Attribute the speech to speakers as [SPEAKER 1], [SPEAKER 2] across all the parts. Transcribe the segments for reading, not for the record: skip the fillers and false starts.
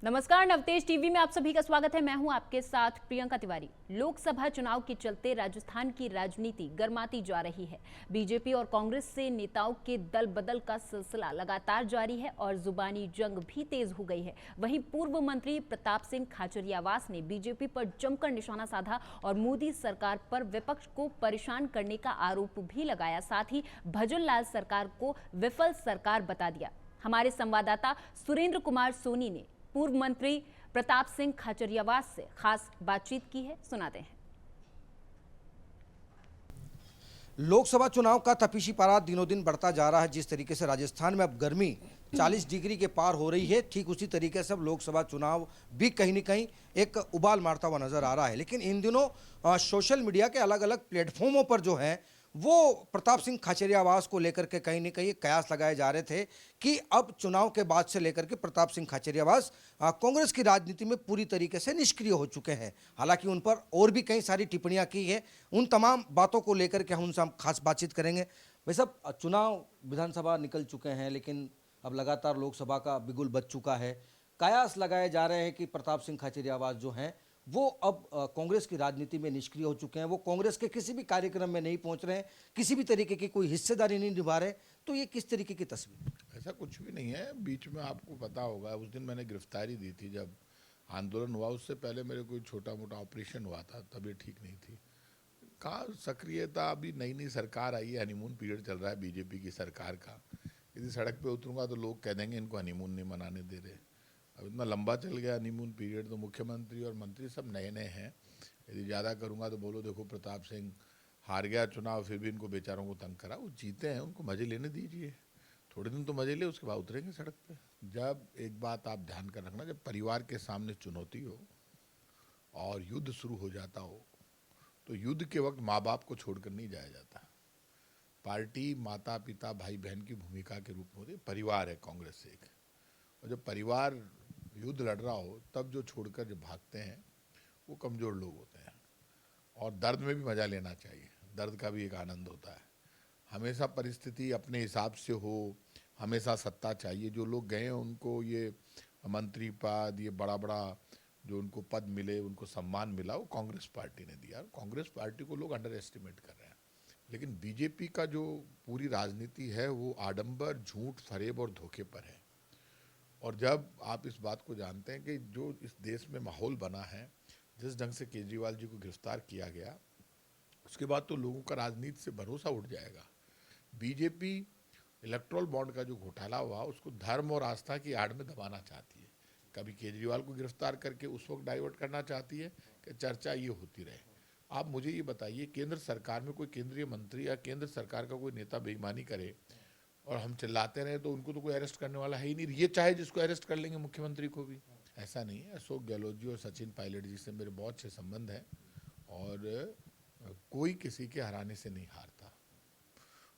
[SPEAKER 1] नमस्कार, नवतेज टीवी में आप सभी का स्वागत है। मैं हूं आपके साथ प्रियंका तिवारी। लोकसभा चुनाव के चलते राजस्थान की राजनीति गर्माती जा रही है। बीजेपी और कांग्रेस से नेताओं के दल बदल का सिलसिला लगातार जारी है और जुबानी जंग भी तेज हो गई है। वहीं पूर्व मंत्री प्रताप सिंह खाचरियावास ने बीजेपी पर जमकर निशाना साधा और मोदी सरकार पर विपक्ष को परेशान करने का आरोप भी लगाया। साथ ही भजन लाल सरकार को विफल सरकार बता दिया। हमारे संवाददाता सुरेंद्र कुमार सोनी ने पूर्व मंत्री प्रताप सिंह खाचरियावास से खास बातचीत की है, सुनाते हैं।
[SPEAKER 2] लोकसभा चुनाव का तपीशी पारा दिनों दिन बढ़ता जा रहा है। जिस तरीके से राजस्थान में अब गर्मी 40 डिग्री के पार हो रही है, ठीक उसी तरीके से अब लोकसभा चुनाव भी कहीं न कहीं एक उबाल मारता हुआ नजर आ रहा है। लेकिन इन दिनों सोशल मीडिया के अलग अलग प्लेटफॉर्मों पर जो है वो प्रताप सिंह खाचरियावास को लेकर के कहीं न कहीं कयास लगाए जा रहे थे कि अब चुनाव के बाद से लेकर के प्रताप सिंह खाचरियावास कांग्रेस की राजनीति में पूरी तरीके से निष्क्रिय हो चुके हैं। हालांकि उन पर और भी कई सारी टिप्पणियां की है। उन तमाम बातों को लेकर के हम उनसे खास बातचीत करेंगे। भाई साहब, चुनाव विधानसभा निकल चुके हैं, लेकिन अब लगातार लोकसभा का बिगुल बज चुका है। कयास लगाए जा रहे हैं कि प्रताप सिंह खाचरियावास जो हैं वो अब कांग्रेस की राजनीति में निष्क्रिय हो चुके हैं। वो कांग्रेस के किसी भी कार्यक्रम में नहीं पहुंच रहे हैं, किसी भी तरीके की कोई हिस्सेदारी नहीं निभा रहे। तो ये किस तरीके की तस्वीर?
[SPEAKER 3] ऐसा कुछ भी नहीं है। बीच में आपको पता होगा, उस दिन मैंने गिरफ्तारी दी थी जब आंदोलन हुआ। उससे पहले मेरे कोई छोटा मोटा ऑपरेशन हुआ था, तबीयत ठीक नहीं थी। कहाँ सक्रियता, अभी नई नई सरकार आई है, हनीमून पीरियड चल रहा है बीजेपी की सरकार का। यदि सड़क पे उतरूंगा तो लोग कह देंगे इनको हनीमून नहीं मनाने दे रहे। अब इतना लंबा चल गया हनीमून पीरियड, तो मुख्यमंत्री और मंत्री सब नए नए हैं। यदि ज़्यादा करूँगा तो बोलो देखो प्रताप सिंह हार गया चुनाव, फिर भी इनको बेचारों को तंग करा। वो जीते हैं, उनको मज़े लेने दीजिए, थोड़े दिन तो मजे ले, उसके बाद उतरेंगे सड़क पे। जब एक बात आप ध्यान कर रखना, जब परिवार के सामने चुनौती हो और युद्ध शुरू हो जाता हो, तो युद्ध के वक्त माँ बाप को छोड़कर नहीं जाया जाता। पार्टी माता पिता भाई बहन की भूमिका के रूप में होती है। परिवार है कांग्रेस से एक, और जब परिवार युद्ध लड़ रहा हो तब जो छोड़कर जो भागते हैं वो कमज़ोर लोग होते हैं। और दर्द में भी मज़ा लेना चाहिए, दर्द का भी एक आनंद होता है। हमेशा परिस्थिति अपने हिसाब से हो, हमेशा सत्ता चाहिए। जो लोग गए हैं उनको ये मंत्री पद, ये बड़ा बड़ा जो उनको पद मिले, उनको सम्मान मिला, वो कांग्रेस पार्टी ने दिया। कांग्रेस पार्टी को लोग अंडर एस्टिमेट कर रहे हैं। लेकिन बीजेपी का जो पूरी राजनीति है वो आडंबर, झूठ, फरेब और धोखे पर है। और जब आप इस बात को जानते हैं कि जो इस देश में माहौल बना है, जिस ढंग से केजरीवाल जी को गिरफ्तार किया गया, उसके बाद तो लोगों का राजनीति से भरोसा उठ जाएगा। बीजेपी इलेक्ट्रल बॉन्ड का जो घोटाला हुआ उसको धर्म और आस्था की आड़ में दबाना चाहती है। कभी केजरीवाल को गिरफ्तार करके उस वक्त डाइवर्ट करना चाहती है कि चर्चा ये होती रहे। आप मुझे ये बताइए, केंद्र सरकार में कोई केंद्रीय मंत्री या केंद्र सरकार का कोई नेता बेईमानी करे और हम चिल्लाते रहे तो उनको तो कोई अरेस्ट करने वाला है ही नहीं। ये चाहे जिसको अरेस्ट कर लेंगे, मुख्यमंत्री को भी। ऐसा नहीं है। अशोक गहलोत जी और सचिन पायलट जी से मेरे बहुत अच्छे संबंध हैं और कोई किसी के हराने से नहीं हारता।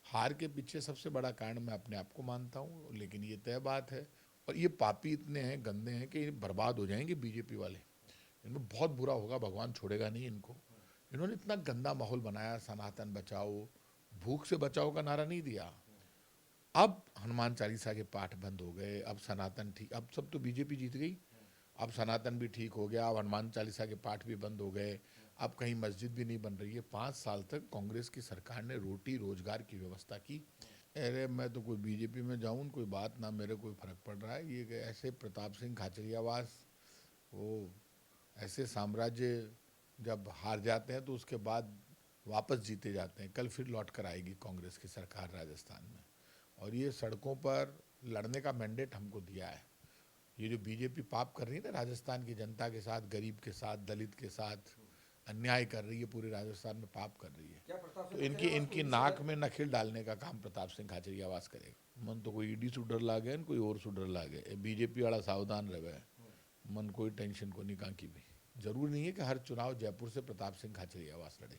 [SPEAKER 3] हार के पीछे सबसे बड़ा कारण मैं अपने आप को मानता हूँ, लेकिन ये तय बात है। और ये पापी इतने हैं, गंदे हैं कि बर्बाद हो जाएंगे बीजेपी वाले। इनमें बहुत बुरा होगा, भगवान छोड़ेगा नहीं इनको। इन्होंने इतना गंदा माहौल बनाया। सनातन बचाओ, भूख से बचाओ का नारा नहीं दिया। अब हनुमान चालीसा के पाठ बंद हो गए, अब सनातन ठीक, अब सब तो बीजेपी जीत गई। अब सनातन भी ठीक हो गया, अब हनुमान चालीसा के पाठ भी बंद हो गए, अब कहीं मस्जिद भी नहीं बन रही है। 5 साल तक कांग्रेस की सरकार ने रोटी रोजगार की व्यवस्था की। अरे मैं तो कोई बीजेपी में जाऊं, कोई बात ना, मेरे कोई फर्क पड़ रहा है। ये ऐसे प्रताप सिंह खाचरियावास, वो ऐसे साम्राज्य जब हार जाते हैं तो उसके बाद वापस जीते जाते हैं। कल फिर लौट कर आएगी कांग्रेस की सरकार राजस्थान में, और ये सड़कों पर लड़ने का मैंडेट हमको दिया है। ये जो बीजेपी पाप कर रही है ना राजस्थान की जनता के साथ, गरीब के साथ, दलित के साथ अन्याय कर रही है, पूरे राजस्थान में पाप कर रही है। तो इनकी इनकी नाक में नखिल डालने का काम प्रताप सिंह खाचरियावास करेगा। मन तो कोई ईडी सुडर लागे, कोई और सुडर लागे, बीजेपी वाला सावधान रहे। मन कोई टेंशन को नहीं कहाँ की भी। जरूरी नहीं है कि हर चुनाव जयपुर से प्रताप सिंह खाचरियावास लड़े।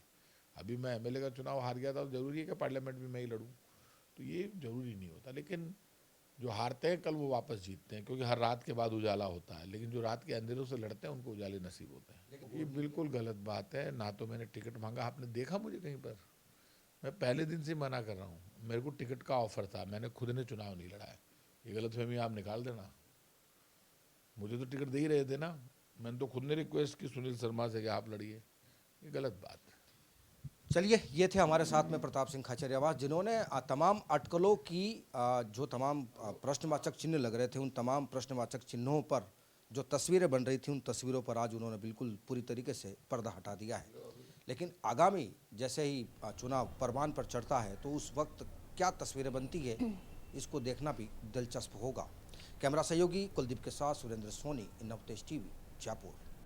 [SPEAKER 3] अभी मैं एमएलए का चुनाव हार गया था, तो जरूरी है कि पार्लियामेंट भी मैं ही लड़ूँ? तो ये जरूरी नहीं होता। लेकिन जो हारते हैं कल वो वापस जीतते हैं, क्योंकि हर रात के बाद उजाला होता है। लेकिन जो रात के अंधेरों से लड़ते हैं उनको उजाले नसीब होते हैं। ये बिल्कुल गलत बात है। ना तो मैंने टिकट मांगा, आपने देखा मुझे कहीं पर? मैं पहले दिन से मना कर रहा हूँ। मेरे को टिकट का ऑफर था, मैंने खुद ने चुनाव नहीं लड़ा है। ये गलतफहमी आप निकाल देना। मुझे तो टिकट दे ही रहे थे ना, मैंने तो खुद ने रिक्वेस्ट की सुनील शर्मा से कि आप लड़िए, ये गलत बात है।
[SPEAKER 2] चलिए, ये थे हमारे साथ में प्रताप सिंह खाचरियावास, जिन्होंने तमाम अटकलों की जो तमाम प्रश्नवाचक चिन्ह लग रहे थे, उन तमाम प्रश्नवाचक चिन्हों पर जो तस्वीरें बन रही थी, उन तस्वीरों पर आज उन्होंने बिल्कुल पूरी तरीके से पर्दा हटा दिया है। लेकिन आगामी जैसे ही चुनाव परवान पर चढ़ता है तो उस वक्त क्या तस्वीरें बनती है, इसको देखना भी दिलचस्प होगा। कैमरा सहयोगी कुलदीप के साथ सुरेंद्र सोनी, नवतेज टीवी, जयपुर।